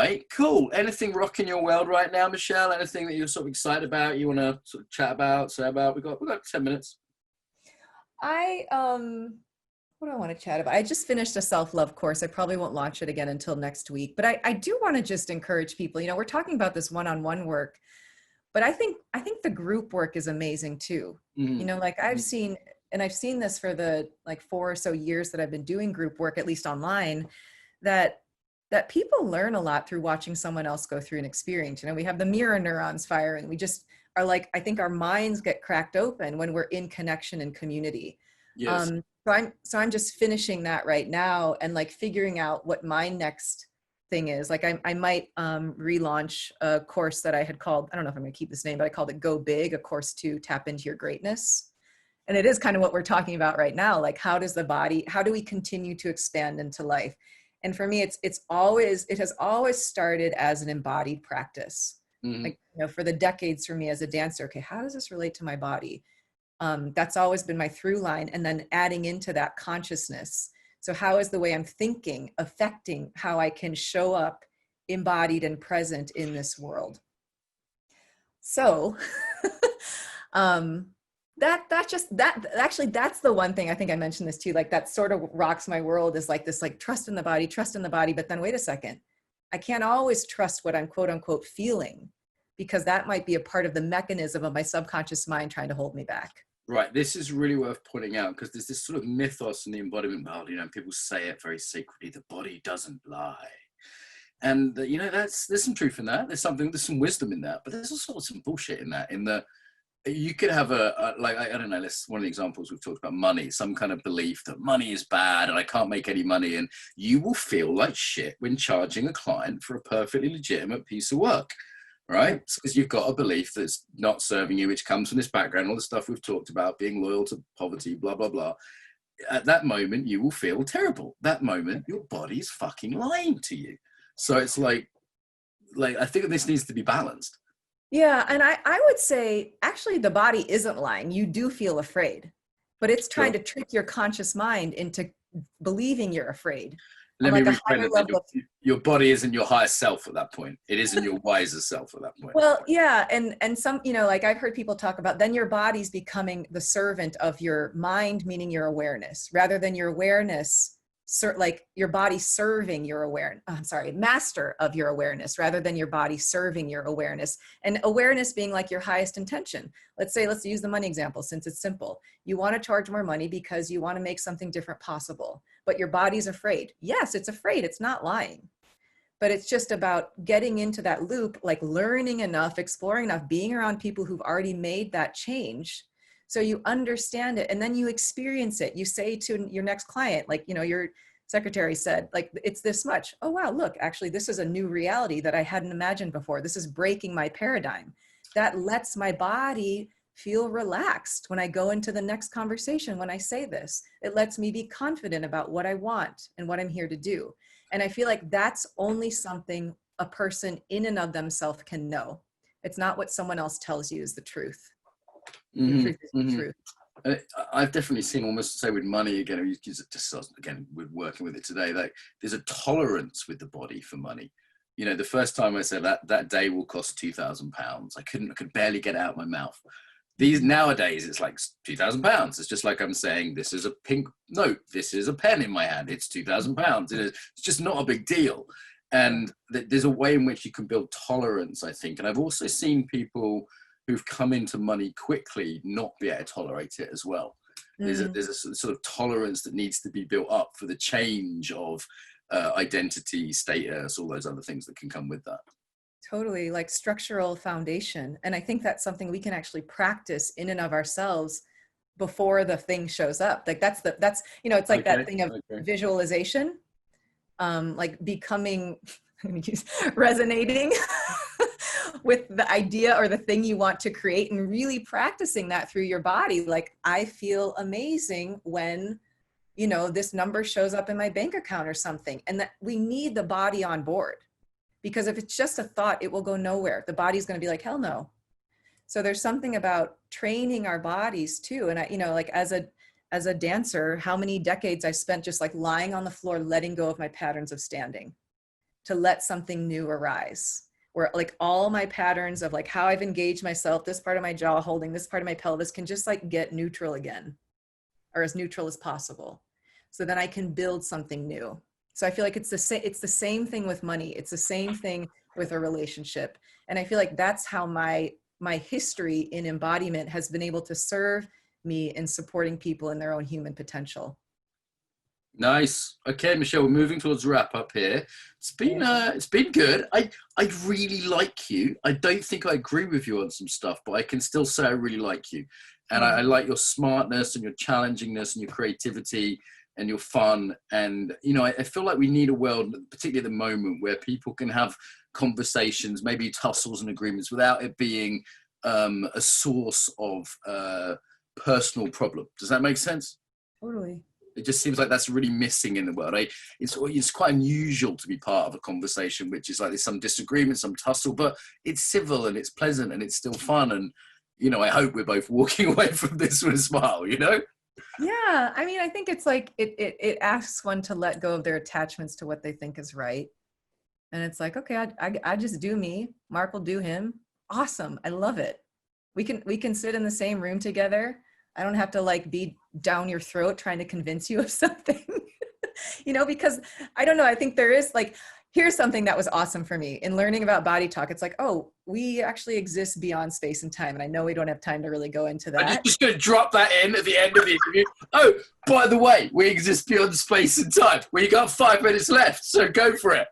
right, cool. Anything rocking your world right now, Michelle? Anything that you're sort of excited about? You want to sort of chat about, say about? We got 10 minutes. I what do I want to chat about? I just finished a self-love course. I probably won't launch it again until next week, but I do want to just encourage people. We're talking about this one-on-one work, but I think the group work is amazing too. Mm. Like I've seen this for the like 4 or so years that I've been doing group work, at least online, that people learn a lot through watching someone else go through an experience. We have the mirror neurons firing. We just are like, I think our minds get cracked open when we're in connection and community. Yes. So I'm just finishing that right now and like figuring out what my next thing is. Like I might relaunch a course that I had called, I don't know if I'm going to keep this name, but I called it Go Big, a course to tap into your greatness. And it is kind of what we're talking about right now. Like, how do we continue to expand into life? And for me, it has always started as an embodied practice. Mm-hmm. Like, for the decades for me as a dancer, okay, how does this relate to my body? That's always been my through line. And then adding into that consciousness. So how is the way I'm thinking affecting how I can show up embodied and present in this world? So, that's the one thing I think I mentioned this too, like that sort of rocks my world, is like this, like trust in the body. But then wait a second, I can't always trust what I'm quote unquote feeling, because that might be a part of the mechanism of my subconscious mind trying to hold me back. Right. This is really worth pointing out, because there's this sort of mythos in the embodiment world, people say it very sacredly, the body doesn't lie. And, there's some truth in that. There's some wisdom in that, but there's also some bullshit in that, you could have I don't know, one of the examples we've talked about, money, some kind of belief that money is bad and I can't make any money. And you will feel like shit when charging a client for a perfectly legitimate piece of work, right? Because you've got a belief that's not serving you, which comes from this background, all the stuff we've talked about, being loyal to poverty, blah, blah, blah. At that moment, you will feel terrible. That moment, your body's fucking lying to you. So it's like I think this needs to be balanced. Yeah. And I would say, actually, the body isn't lying. You do feel afraid, but it's trying to trick your conscious mind into believing you're afraid. Let me reframe it. Your body isn't your higher self at that point. It isn't your wiser self at that point. Well, yeah. And some, like I've heard people talk about, then your body's becoming the servant of your mind, meaning your awareness, rather than your awareness, like your body serving your awareness. Master of your awareness, rather than your body serving your awareness. And awareness being like your highest intention. Let's use the money example, since it's simple. You want to charge more money because you want to make something different possible, but your body's afraid. Yes, it's afraid. It's not lying. But it's just about getting into that loop, like learning enough, exploring enough, being around people who've already made that change. So you understand it, and then you experience it. You say to your next client, like, your secretary said, like, it's this much. Oh, wow, look, actually, this is a new reality that I hadn't imagined before. This is breaking my paradigm. That lets my body feel relaxed when I go into the next conversation. When I say this, it lets me be confident about what I want and what I'm here to do. And I feel like that's only something a person in and of themselves can know. It's not what someone else tells you is the truth. The truth is the truth. I've definitely seen, almost say with money again, again, we're working with it today, like there's a tolerance with the body for money. The first time I said that day will cost £2,000, I could barely get it out of my mouth. These nowadays, it's like £2,000. It's just like I'm saying, this is a pink note, this is a pen in my hand, it's £2,000. It's just not a big deal. And there's a way in which you can build tolerance, I think. And I've also seen people who've come into money quickly not be able to tolerate it as well. There's a sort of tolerance that needs to be built up for the change of identity, status, all those other things that can come with that. Totally, like structural foundation. And I think that's something we can actually practice in and of ourselves before the thing shows up. Like that's it's like that thing of visualization, like becoming, resonating with the idea or the thing you want to create, and really practicing that through your body. Like, I feel amazing when, this number shows up in my bank account or something. And that we need the body on board, because if it's just a thought, it will go nowhere. The body's going to be like, hell no. So there's something about training our bodies too. And I, like as a dancer, how many decades I spent just like lying on the floor, letting go of my patterns of standing. to let something new arise, where like all my patterns of like how I've engaged myself, this part of my jaw holding, this part of my pelvis can just like get neutral again, or as neutral as possible. So then I can build something new. So I feel like it's the same thing with money. It's the same thing with a relationship. And I feel like that's how my history in embodiment has been able to serve me in supporting people in their own human potential. Nice. Okay, Michelle, we're moving towards wrap up here. It's been good. I really like you. I don't think I agree with you on some stuff, but I can still say I really like you. And I like your smartness and your challengingness and your creativity and your fun. And, you know, I feel like we need a world, particularly at the moment, where people can have conversations, maybe tussles and agreements without it being a source of personal problem. Does that make sense? Totally. It just seems like that's really missing in the world. It's quite unusual to be part of a conversation which is like there's some disagreement, some tussle, but it's civil and it's pleasant and it's still fun. And, you know, I hope we're both walking away from this with a smile, you know? Yeah. I mean, I think it's like, it asks one to let go of their attachments to what they think is right. And it's like, okay, I just do me. Mark will do him. Awesome. I love it. We can sit in the same room together. I don't have to like be down your throat trying to convince you of something, you know, because I don't know. I think there is like, here's something that was awesome for me in learning about body talk. It's like, oh, we actually exist beyond space and time. And I know we don't have time to really go into that. I'm just going to drop that in at the end of the interview. Oh, by the way, we exist beyond space and time. We got 5 minutes left, so go for it.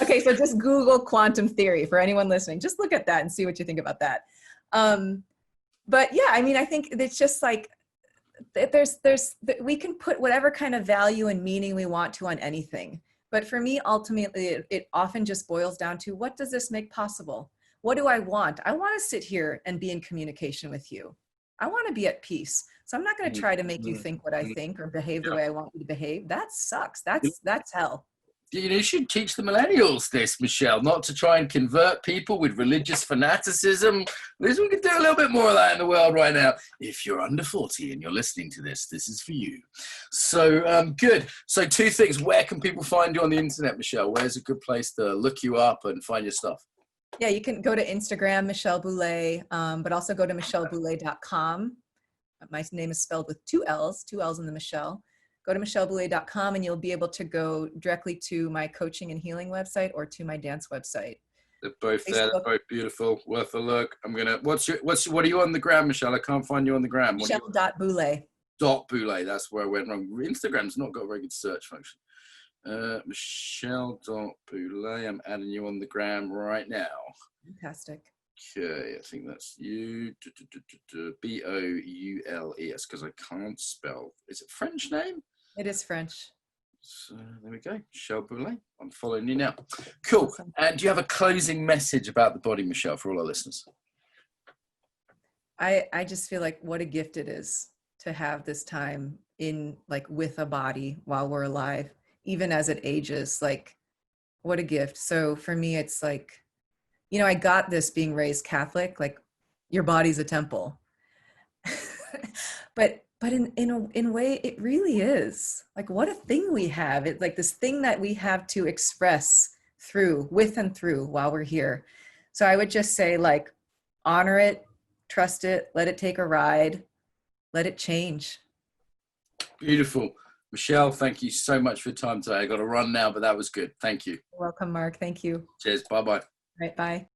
Okay, so just Google quantum theory for anyone listening. Just look at that and see what you think about that. But yeah, I mean, I think it's just like we can put whatever kind of value and meaning we want to on anything. But for me, ultimately, it often just boils down to, what does this make possible? What do I want? I want to sit here and be in communication with you. I want to be at peace. So I'm not going to try to make you think what I think or behave the way I want you to behave. That sucks. That's hell. You should teach the millennials this, Michelle, not to try and convert people with religious fanaticism. We can do a little bit more of that in the world right now. If you're under 40 and you're listening to this, this is for you. So good. So 2 things. Where can people find you on the internet, Michelle? Where's a good place to look you up and find your stuff? Yeah, you can go to Instagram, Michelle Boulay, but also go to michelleboulay.com. My name is spelled with 2 L's in the Michelle. Go to michelleboulay.com and you'll be able to go directly to my coaching and healing website or to my dance website. They're both there. They're both beautiful. Worth a look. I'm gonna. What are you on the gram, Michelle? I can't find you on the gram. Michelle.Boulay. .Boulay. That's where I went wrong. Instagram's not got a very good search function. Michelle.Boulay. I'm adding you on the gram right now. Fantastic. Okay, I think that's you. B-O-U-L-E-S, because I can't spell. Is it French name? It is French. So there we go. Michelle Boulay. I'm following you now. Cool. Awesome. And do you have a closing message about the body, Michelle, for all our listeners? I just feel like what a gift it is to have this time in like with a body while we're alive, even as it ages. Like, what a gift. So for me, it's like, you know, I got this being raised Catholic, like your body's a temple. but in a way, it really is. Like, what a thing we have. It's like this thing that we have to express through, with and through while we're here. So I would just say, like, honor it, trust it, let it take a ride, let it change. Beautiful. Michelle, thank you so much for your time today. I got to run now, but that was good. Thank you. You're welcome, Mark. Thank you. Cheers. Bye-bye. Right, bye.